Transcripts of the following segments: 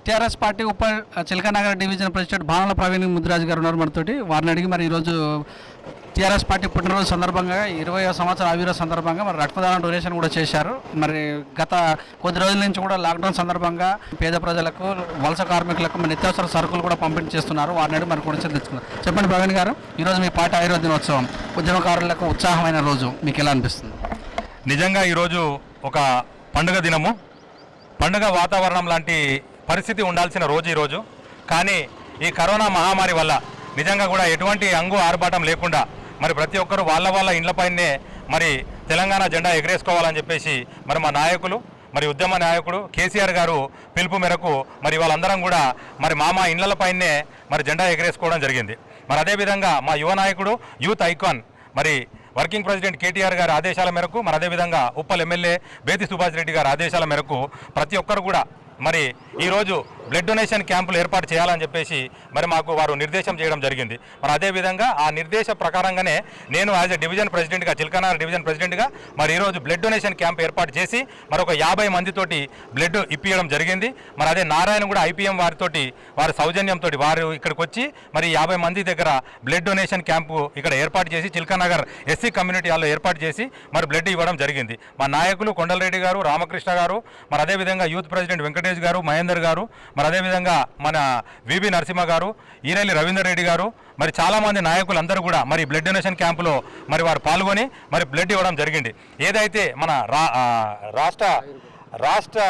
TRS party Chilakanagar division president Banala Praveen Mudiraj గారు ఉన్నారు మనతోటి. వారిని అడిగి మరి ఈరోజు టీఆర్ఎస్ పార్టీ పుట్టినరోజు సందర్భంగా 20వ సంవత్సరం ఆవిర్భావ సందర్భంగా మరి రక్తదాన డొనేషన్ కూడా చేశారు. మరి గత కొద్ది రోజుల నుంచి కూడా లాక్డౌన్ సందర్భంగా పేద ప్రజలకు వలస కార్మికులకు మరి నిత్యావసర సరుకులు కూడా పంపిణీ చేస్తున్నారు. వారిని అడిగి మరి కూడా తెచ్చుకున్నారు. చెప్పండి ప్రవీణ్ గారు, ఈరోజు మీ పార్టీ ఆవిర్భావ దినోత్సవం, ఉద్యమకారులకు ఉత్సాహమైన రోజు, మీకు ఎలా అనిపిస్తుంది? నిజంగా ఈరోజు ఒక పండుగ దినము, పండుగ వాతావరణం లాంటి పరిస్థితి ఉండాల్సిన రోజు ఈరోజు. కానీ ఈ కరోనా మహమ్మారి వల్ల నిజంగా కూడా ఎటువంటి అంగు ఆర్భాటం లేకుండా మరి ప్రతి ఒక్కరూ వాళ్ళ ఇండ్లపైనే మరి తెలంగాణ జెండా ఎగరేసుకోవాలని చెప్పేసి మరి మా నాయకులు, మరి ఉద్యమ నాయకుడు కేసీఆర్ గారు పిలుపు మేరకు మరి వాళ్ళందరం కూడా మరి మా ఇండ్లపైనే మరి జెండా ఎగరేసుకోవడం జరిగింది. మరి అదేవిధంగా మా యువ నాయకుడు, యూత్ ఐకాన్, మరి వర్కింగ్ ప్రెసిడెంట్ కేటీఆర్ గారి ఆదేశాల మేరకు, మరి అదేవిధంగా ఉప్పల్ ఎమ్మెల్యే బేతి సుభాష్ రెడ్డి గారి ఆదేశాల మేరకు ప్రతి ఒక్కరు కూడా మరి ఈరోజు బ్లడ్ డొనేషన్ క్యాంపులు ఏర్పాటు చేయాలని చెప్పేసి మరి మాకు వారు నిర్దేశం చేయడం జరిగింది. మరి అదేవిధంగా ఆ నిర్దేశ ప్రకారంగానే నేను యాజ్ ఎ డివిజన్ ప్రెసిడెంట్గా, చిలకనగర్ డివిజన్ ప్రెసిడెంట్గా మరి ఈరోజు బ్లడ్ డొనేషన్ క్యాంప్ ఏర్పాటు చేసి మరి ఒక 50 మందితోటి బ్లడ్ ఇప్పించడం జరిగింది. మరి అదే నారాయణ కూడా ఐపీఎం వారి సౌజన్యంతో వారు ఇక్కడికి వచ్చి మరి 50 మంది దగ్గర బ్లడ్ డొనేషన్ క్యాంపు ఇక్కడ ఏర్పాటు చేసి చిలకనగర్ ఎస్సీ కమ్యూనిటీ హాల్లో ఏర్పాటు చేసి మరి బ్లడ్ ఇవ్వడం జరిగింది. మా నాయకులు కొండలరెడ్డి గారు, రామకృష్ణ గారు, మరి అదేవిధంగా యూత్ ప్రెసిడెంట్ వెంకటేష్ గారు, మహేందర్ గారు, మరి అదేవిధంగా మన విబి నరసింహ గారు, ఈరెల్లి రవీందర్ రెడ్డి గారు, మరి చాలామంది నాయకులందరూ కూడా మరి బ్లడ్ డొనేషన్ క్యాంపులో మరి వారు పాల్గొని మరి బ్లడ్ ఇవ్వడం జరిగింది. ఏదైతే మన రాష్ట్ర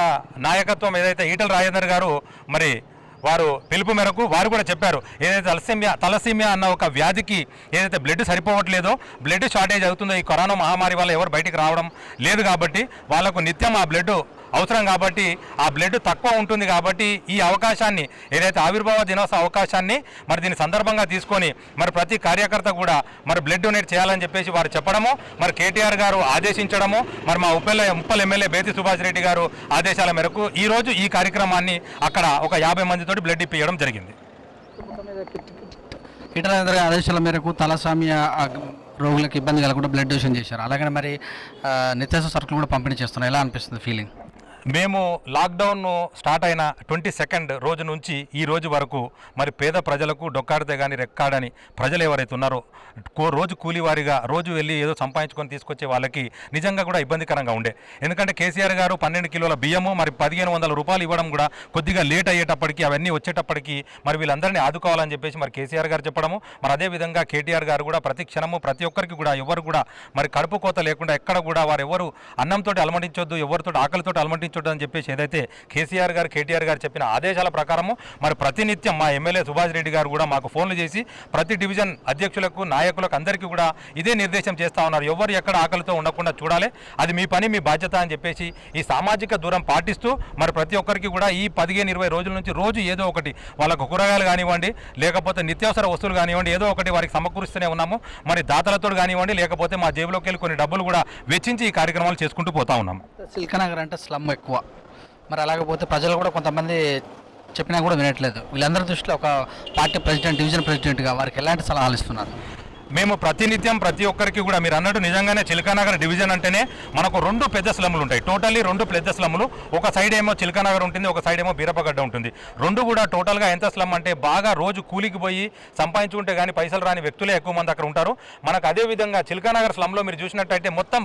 నాయకత్వం ఏదైతే ఈటల రాజేందర్ గారు మరి వారు పిలుపు మేరకు వారు కూడా చెప్పారు, ఏదైతే తలసీమియా అన్న ఒక వ్యాధికి ఏదైతే బ్లడ్ సరిపోవట్లేదో, బ్లడ్ షార్టేజ్ అవుతుందో ఈ కరోనా మహమ్మారి వల్ల ఎవరు బయటికి రావడం లేదు కాబట్టి వాళ్ళకు నిత్యం ఆ బ్లడ్ అవసరం కాబట్టి ఆ బ్లడ్ తక్కువ ఉంటుంది కాబట్టి ఈ అవకాశాన్ని ఏదైతే ఆవిర్భావ దినోత్సవ అవకాశాన్ని మరి దీని సందర్భంగా తీసుకొని మరి ప్రతి కార్యకర్త కూడా మరి బ్లడ్ డొనేట్ చేయాలని చెప్పేసి వారు చెప్పడము, మరి కేటీఆర్ గారు ఆదేశించడము, మరి మా ఉప్పల్ ఎమ్మెల్యే బేతి సుభాష్ రెడ్డి గారు ఆదేశాల మేరకు ఈరోజు ఈ కార్యక్రమాన్ని అక్కడ ఒక 50 మందితోటి బ్లడ్ ఇప్పించడం జరిగింది. ఈటల ఆదేశాల మేరకు తలసామియా రోగులకు ఇబ్బంది కలగకుండా బ్లడ్ డొనేషన్ చేశారు. అలాగే మరి నిత్యావసర సరుకులు కూడా పంపిణీ చేస్తున్నారు. ఎలా అనిపిస్తుంది ఫీలింగ్? మేము లాక్డౌన్ స్టార్ట్ అయిన 22nd రోజు నుంచి ఈ రోజు వరకు మరి పేద ప్రజలకు డొక్కాడితే కానీ రెక్కాడని ప్రజలు ఎవరైతే ఉన్నారో రోజు కూలీవారిగా రోజు వెళ్ళి ఏదో సంపాదించుకొని తీసుకొచ్చే వాళ్ళకి నిజంగా కూడా ఇబ్బందికరంగా ఉండే. ఎందుకంటే కేసీఆర్ గారు 12 కిలోల బియ్యము మరి 1500 రూపాయలు ఇవ్వడం కూడా కొద్దిగా లేట్ అయ్యేటప్పటికి అవన్నీ వచ్చేటప్పటికి మరి వీళ్ళందరినీ ఆదుకోవాలని చెప్పేసి మరి కేసీఆర్ గారు చెప్పడము, మరి అదేవిధంగా కేటీఆర్ గారు కూడా ప్రతి క్షణము ప్రతి ఒక్కరికి కూడా ఎవరు కూడా మరి కడుపు కోత లేకుండా ఎక్కడ కూడా వారు ఎవరు అన్నంతో అలమటించొద్దు, ఎవరితో ఆకలితో అలమటించొద్దు అని చెప్పేసి ఏదైతే కేసీఆర్ గారు కేటీఆర్ గారు చెప్పిన ఆదేశాల ప్రకారము మరి ప్రతినిత్యం మా ఎమ్మెల్యే సుభాష్ రెడ్డి గారు కూడా మాకు ఫోన్లు చేసి ప్రతి డివిజన్ అధ్యక్షులకు, నాయకులకు అందరికీ కూడా ఇదే నిర్దేశం చేస్తూ ఉన్నారు. ఎవరు ఎక్కడ ఆకలితో ఉండకుండా చూడాలి, అది మీ పని, మీ బాధ్యత అని చెప్పేసి ఈ సామాజిక దూరం పాటిస్తూ మరి ప్రతి ఒక్కరికి కూడా ఈ 15-20 రోజుల నుంచి రోజు ఏదో ఒకటి వాళ్ళకు కూరగాయలు కానివ్వండి, లేకపోతే నిత్యావసర వస్తువులు కానివ్వండి, ఏదో ఒకటి వారికి సమకూరుస్తూనే ఉన్నాము. మరి దాతలతో కానివ్వండి, లేకపోతే మా జేబులోకి వెళ్ళి కొన్ని డబ్బులు కూడా వెచ్చించి ఈ కార్యక్రమాలు చేసుకుంటూ పోతా ఉన్నాము. చిలకనగర్ అంటే స్లమ్ ఎక్కువ, మరి అలాగపోతే ప్రజలు కూడా కొంతమంది చెప్పినా కూడా వినట్లేదు. వీళ్ళందరి దృష్టిలో ఒక పార్టీ ప్రెసిడెంట్, డివిజన్ ప్రెసిడెంట్గా వారికి ఎలాంటి సలహాలు ఇస్తున్నారు? మేము ప్రతినిత్యం ప్రతి ఒక్కరికి కూడా మీరు అన్నట్టు నిజంగానే చిలకనగర్ డివిజన్ అంటేనే మనకు 2 పెద్ద స్లమ్లు ఉంటాయి. టోటల్లీ 2 పెద్ద స్లమ్లు, ఒక సైడ్ ఏమో చిలకనగర్ ఉంటుంది, ఒక సైడ్ ఏమో బీరపగడ్డ ఉంటుంది. 2 కూడా టోటల్గా ఎంత స్లమ్ అంటే బాగా రోజు కూలికి పోయి సంపాదించుకుంటే కానీ పైసలు రాని వ్యక్తులే ఎక్కువ మంది అక్కడ ఉంటారు. మనకు అదేవిధంగా చిలకనగర్ స్లమ్లో మీరు చూసినట్టయితే మొత్తం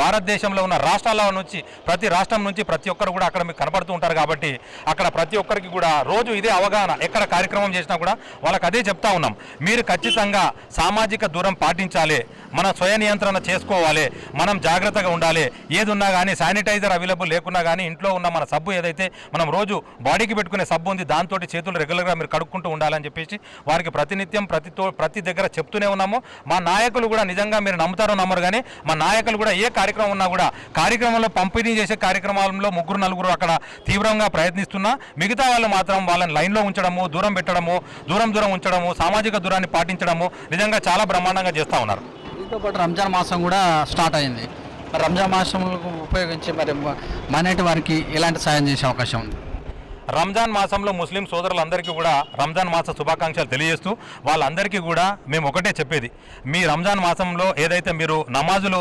భారతదేశంలో ఉన్న రాష్ట్రాల నుంచి ప్రతి రాష్ట్రం నుంచి ప్రతి ఒక్కరు కూడా అక్కడ మీకు కనపడుతూ ఉంటారు. కాబట్టి అక్కడ ప్రతి ఒక్కరికి కూడా రోజు ఇదే అవగాహన, ఎక్కడ కార్యక్రమం చేసినా కూడా వాళ్ళకి అదే చెప్తా ఉన్నాం, మీరు ఖచ్చితంగా సామాజిక దూరం పాటించాలి, మన స్వయ నియంత్రణ చేసుకోవాలి, మనం జాగ్రత్తగా ఉండాలి. ఏది ఉన్నా కానీ శానిటైజర్ అవైలబుల్ లేకున్నా కానీ ఇంట్లో ఉన్న మన సబ్బు ఏదైతే మనం రోజు బాడీకి పెట్టుకునే సబ్బు ఉంది దాంతో చేతులు రెగ్యులర్గా మీరు కడుక్కుంటూ ఉండాలని చెప్పేసి వారికి ప్రతినిత్యం ప్రతి దగ్గర చెప్తూనే ఉన్నాము. మా నాయకులు కూడా నిజంగా మీరు నమ్ముతారో నమ్మరు కానీ మా నాయకులు కూడా ఏ కార్యక్రమం ఉన్నా కూడా కార్యక్రమంలో పంపిణీ చేసే కార్యక్రమాలలో 3-4 అక్కడ తీవ్రంగా ప్రయత్నిస్తున్నా, మిగతా వాళ్ళు మాత్రం వాళ్ళని లైన్లో ఉంచడము, దూరం పెట్టడము, దూరం ఉంచడము, సామాజిక దూరాన్ని పాటించడము నిజంగా చాలా బ్రహ్మాండంగా చేస్తూ ఉన్నారు. దీంతో పాటు రంజాన్ మాసం కూడా స్టార్ట్ అయింది. మరి రంజాన్ మాసంలో ఉపయోగించి మరి మైనారిటీ వారికి ఎలాంటి సాయం చేసే అవకాశం ఉంది? రంజాన్ మాసంలో ముస్లిం సోదరులందరికీ కూడా రంజాన్ మాస శుభాకాంక్షలు తెలియజేస్తూ వాళ్ళందరికీ కూడా మేము ఒకటే చెప్పేది, మీ రంజాన్ మాసంలో ఏదైతే మీరు నమాజులు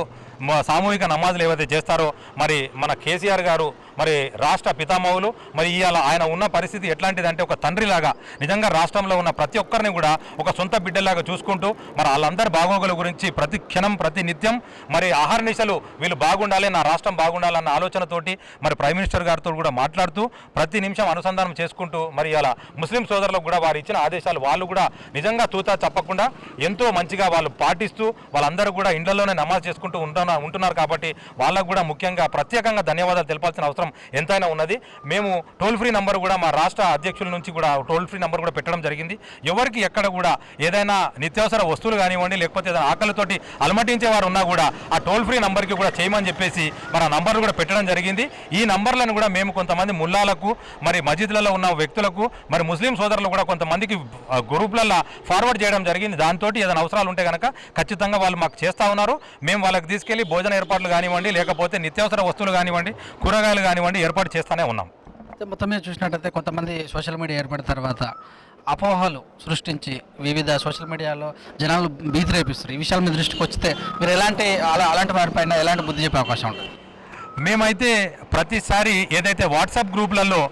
సామూహిక నమాజులు ఏవైతే చేస్తారో మరి మన కేసీఆర్ గారు మరి రాష్ట్ర పితామహులు మరి ఇవాళ ఆయన ఉన్న పరిస్థితి ఎట్లాంటిదంటే ఒక తండ్రిలాగా నిజంగా రాష్ట్రంలో ఉన్న ప్రతి ఒక్కరిని కూడా ఒక సొంత బిడ్డలాగా చూసుకుంటూ మరి వాళ్ళందరి బాగోగుల గురించి ప్రతి క్షణం ప్రతి నిత్యం మరి ఆహర్నిశలు వీళ్ళు బాగుండాలి, నా రాష్ట్రం బాగుండాలన్న ఆలోచనతోటి మరి ప్రైమ్ మినిస్టర్ గారితో కూడా మాట్లాడుతూ ప్రతి నిమిషం అనుసంధానం చేసుకుంటూ మరి ఇలా ముస్లిం సోదరులకు కూడా వారు ఇచ్చిన ఆదేశాలు వాళ్ళు కూడా నిజంగా తూతా చెప్పకుండా ఎంతో మంచిగా వాళ్ళు పాటిస్తూ వాళ్ళందరూ కూడా ఇండ్లలోనే నమాజ్ చేసుకుంటూ ఉంటున్నారు కాబట్టి వాళ్ళకు కూడా ముఖ్యంగా ప్రత్యేకంగా ధన్యవాదాలు తెలపాల్సిన అవసరం ఎంతైనా ఉన్నది. మేము టోల్ ఫ్రీ నంబర్ కూడా మా రాష్ట్ర అధ్యక్షుల నుంచి కూడా టోల్ ఫ్రీ నంబర్ కూడా పెట్టడం జరిగింది. ఎవరికి ఎక్కడ కూడా ఏదైనా నిత్యావసర వస్తువులు కానివ్వండి లేకపోతే ఏదైనా ఆకలితోటి అలమటించే వారు ఉన్నా కూడా ఆ టోల్ ఫ్రీ నంబర్కి కూడా చేయమని చెప్పేసి మరి ఆ నంబర్ కూడా పెట్టడం జరిగింది. ఈ నంబర్లను కూడా మేము కొంతమంది ముల్లాలకు మరి మస్జిద్లలో ఉన్న వ్యక్తులకు మరి ముస్లిం సోదరులు కూడా కొంతమందికి గ్రూపులలో ఫార్వర్డ్ చేయడం జరిగింది. దాంతో ఏదైనా అవసరాలు ఉంటే కనుక ఖచ్చితంగా వాళ్ళు మాకు చేస్తూ ఉన్నారు. మేము వాళ్ళకి తీసుకెళ్లి భోజన ఏర్పాట్లు కానివ్వండి లేకపోతే నిత్యావసర వస్తువులు కానివ్వండి కూరగాయలు కానివ్వండి ఏర్పాటు చేస్తూనే ఉన్నాం. మొత్తం మీద చూసినట్టయితే కొంతమంది సోషల్ మీడియా ఏర్పడిన తర్వాత అపోహలు సృష్టించి వివిధ సోషల్ మీడియాలో జనాలు భీతి రేపిస్తారు. ఈ విషయాల మీద దృష్టికి వస్తే మీరు అలాంటి వారిపైన ఎలాంటి బుద్ధి చెప్పే అవకాశం ఉంటుంది? మేమైతే ప్రతిసారి ఏదైతే వాట్సాప్ గ్రూపులలో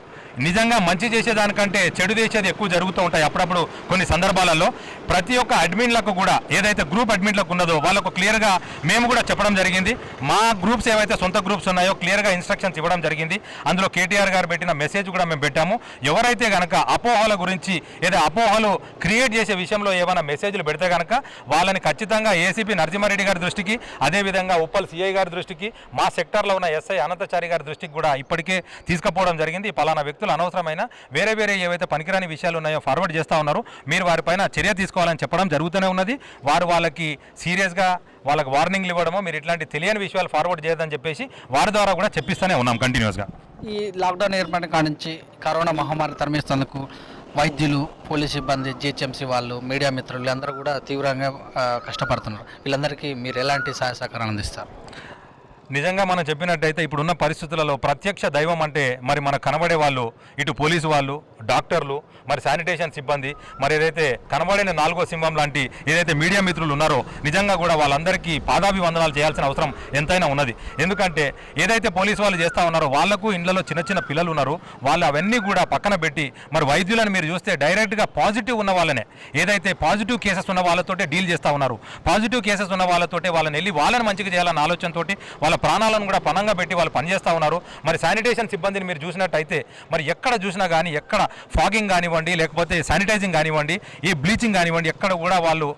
నిజంగా మంచి చేసేదానికంటే చెడు చేసేది ఎక్కువ జరుగుతూ ఉంటాయి. అప్పుడప్పుడు కొన్ని సందర్భాలలో ప్రతి ఒక్క అడ్మిన్లకు కూడా ఏదైతే గ్రూప్ అడ్మిన్లకు ఉన్నదో వాళ్ళకు క్లియర్గా మేము కూడా చెప్పడం జరిగింది. మా గ్రూప్స్ ఏవైతే సొంత గ్రూప్స్ ఉన్నాయో క్లియర్గా ఇన్స్ట్రక్షన్స్ ఇవ్వడం జరిగింది. అందులో కేటీఆర్ గారు పెట్టిన మెసేజ్ కూడా మేము పెట్టాము. ఎవరైతే కనుక అపోహల గురించి ఏదో అపోహలు క్రియేట్ చేసే విషయంలో ఏమైనా మెసేజ్లు పెడితే కనుక వాళ్ళని ఖచ్చితంగా ఏసీపీ నరసింహారెడ్డి గారి దృష్టికి అదేవిధంగా ఉప్పల్ సిఐ గారి దృష్టికి మా సెక్టార్లో ఉన్న ఎస్ఐ అనంతచారి గారి దృష్టికి కూడా ఇప్పటికే తీసుకుపోవడం జరిగింది. పలానా వ్యక్తులు అనవసరమైన వేరే ఏవైతే పనికిరాని విషయాలు ఉన్నాయో ఫార్వర్డ్ చేస్తూ ఉన్నారు, మీరు వారిపైన చర్య తీసుకోవాలని చెప్పడం జరుగుతూనే ఉన్నది. వాళ్ళకి సీరియస్గా వాళ్ళకి వార్నింగ్లు ఇవ్వడమో మీరు ఇట్లాంటి తెలియని విషయాలు ఫార్వర్డ్ చేయదని చెప్పేసి వారి ద్వారా కూడా చెప్పిస్తూనే ఉన్నాం కంటిన్యూస్గా. ఈ లాక్డౌన్ ఏర్పడిన కాడ నుంచి కరోనా మహమ్మారి తరిమేస్తేందుకు వైద్యులు, పోలీస్ సిబ్బంది, జిహెచ్ఎంసీ వాళ్ళు, మీడియా మిత్రులు అందరూ కూడా తీవ్రంగా కష్టపడుతున్నారు. వీళ్ళందరికీ మీరు ఎలాంటి సహాయ సహకారాలు అందిస్తారు? నిజంగా మనం చెప్పినట్టయితే ఇప్పుడున్న పరిస్థితులలో ప్రత్యక్ష దైవం అంటే మరి మనకు కనబడే వాళ్ళు ఇటు పోలీసు వాళ్ళు, డాక్టర్లు, మరి శానిటేషన్ సిబ్బంది, మరి ఏదైతే కనబడిన 4వ సింహం లాంటి ఏదైతే మీడియా మిత్రులు ఉన్నారో నిజంగా కూడా వాళ్ళందరికీ పాదాభివందనాలు చేయాల్సిన అవసరం ఎంతైనా ఉన్నది. ఎందుకంటే ఏదైతే పోలీసు వాళ్ళు చేస్తూ ఉన్నారో వాళ్లకు ఇండ్లలో చిన్న పిల్లలు ఉన్నారు, వాళ్ళు అవన్నీ కూడా పక్కన పెట్టి మరి వైద్యులను మీరు చూస్తే డైరెక్ట్గా పాజిటివ్ ఉన్న వాళ్ళనే ఏదైతే పాజిటివ్ కేసెస్ ఉన్న వాళ్ళతోటే డీల్ చేస్తూ ఉన్నారు. పాజిటివ్ కేసెస్ ఉన్న వాళ్ళతోటే వాళ్ళని వెళ్ళి వాళ్ళని మంచిగా చేయాలన్న ఆలోచనతోటి వాళ్ళ ప్రాణాలను కూడా పణంగా పెట్టి వాళ్ళు పనిచేస్తూ ఉన్నారు. మరి శానిటేషన్ సిబ్బందిని మీరు చూసినట్టయితే మరి ఎక్కడ చూసినా కానీ ఎక్కడ ఫాగింగ్ కానివ్వండి లేకపోతే శానిటైజింగ్ కానివ్వండి ఈ బ్లీచింగ్ కానివ్వండి ఎక్కడ కూడా వాళ్ళు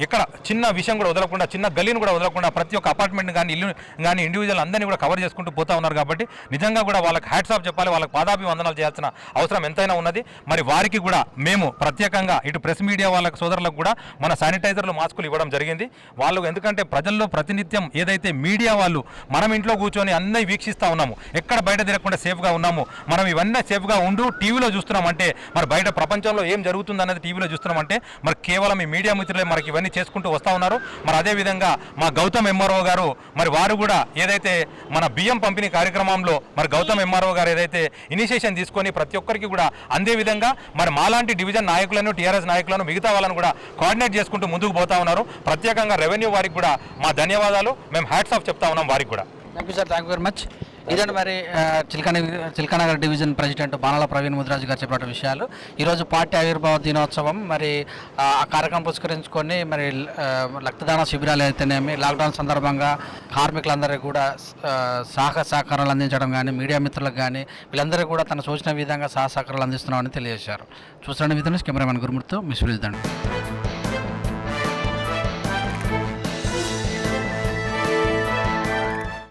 ఎక్కడ చిన్న విషయం కూడా వదలకుండా చిన్న గల్లీని కూడా వదలకుండా ప్రతి ఒక్క అపార్ట్మెంట్ కానీ ఇల్లు కానీ ఇండివిజువల్ అందరినీ కూడా కవర్ చేసుకుంటూ పోతూ ఉన్నారు. కాబట్టి నిజంగా కూడా వాళ్ళకి హ్యాట్స్ ఆఫ్ చెప్పాలి, వాళ్ళకి పాదాభివందనాలు చేయాల్సిన అవసరం ఎంతైనా ఉన్నది. మరి వారికి కూడా మేము ప్రత్యేకంగా ఇటు ప్రెస్ మీడియా వాళ్ళకి సోదరులకు కూడా మన శానిటైజర్లు మాస్కులు ఇవ్వడం జరిగింది. వాళ్ళు ఎందుకంటే ప్రజల్లో ప్రతినిత్యం ఏదైతే మీడియా వాళ్ళు మనం ఇంట్లో కూర్చొని అన్నీ వీక్షిస్తూ ఉన్నాము, ఎక్కడ బయట తిరగకుండా సేఫ్గా ఉన్నాము, మనం ఇవన్నీ సేఫ్గా ఉంటూ టీవీలో చూస్తున్నామంటే మరి బయట ప్రపంచంలో ఏం జరుగుతుంది అన్నది టీవీలో చూస్తున్నామంటే మరి కేవలం ఈ మీడియా మిత్రులే మనకి ఇవన్నీ చేసుకుంటూ వస్తూ ఉన్నారు. మరి అదేవిధంగా మా గౌతమ్ ఎంఆర్ఓ గారు మరి వారు కూడా ఏదైతే మన బియ్యం పంపిణీ కార్యక్రమంలో మరి గౌతమ్ ఎంఆర్ఓ గారు ఏదైతే ఇనిషియేషన్ తీసుకొని ప్రతి ఒక్కరికి కూడా అందే విధంగా మరి మాలాంటి డివిజన్ నాయకులను టీఆర్ఎస్ నాయకులను మిగతా వాళ్ళను కూడా కోఆర్డినేట్ చేసుకుంటూ ముందుకు పోతా ఉన్నారు. ప్రత్యేకంగా రెవెన్యూ వారికి కూడా మా ధన్యవాదాలు, మేము హ్యాట్స్ ఆఫ్ చెప్తా ఉన్నాం వారికి కూడా. Thank you sir, thank you very much. ఇదండి మరి చిలకానగర్ డివిజన్ ప్రెసిడెంట్ బాణాల ప్రవీణ్ ముదిరాజు గారు చెప్పిన విషయాలు. ఈరోజు పార్టీ ఆవిర్భావ దినోత్సవం మరి ఆ కార్యక్రమం పురస్కరించుకొని మరి రక్తదాన శిబిరాలు అయితేనేమి లాక్డౌన్ సందర్భంగా కార్మికులందరికీ కూడా సహకారాలు అందించడం కానీ మీడియా మిత్రులకు కానీ వీళ్ళందరికీ కూడా తన సూచన విధంగా సహకారాలు అందిస్తున్నామని తెలియజేశారు. చూస్తున్న విధంగా కెమెరామెన్ గురుమూర్తితో మిస్ విల్దండి.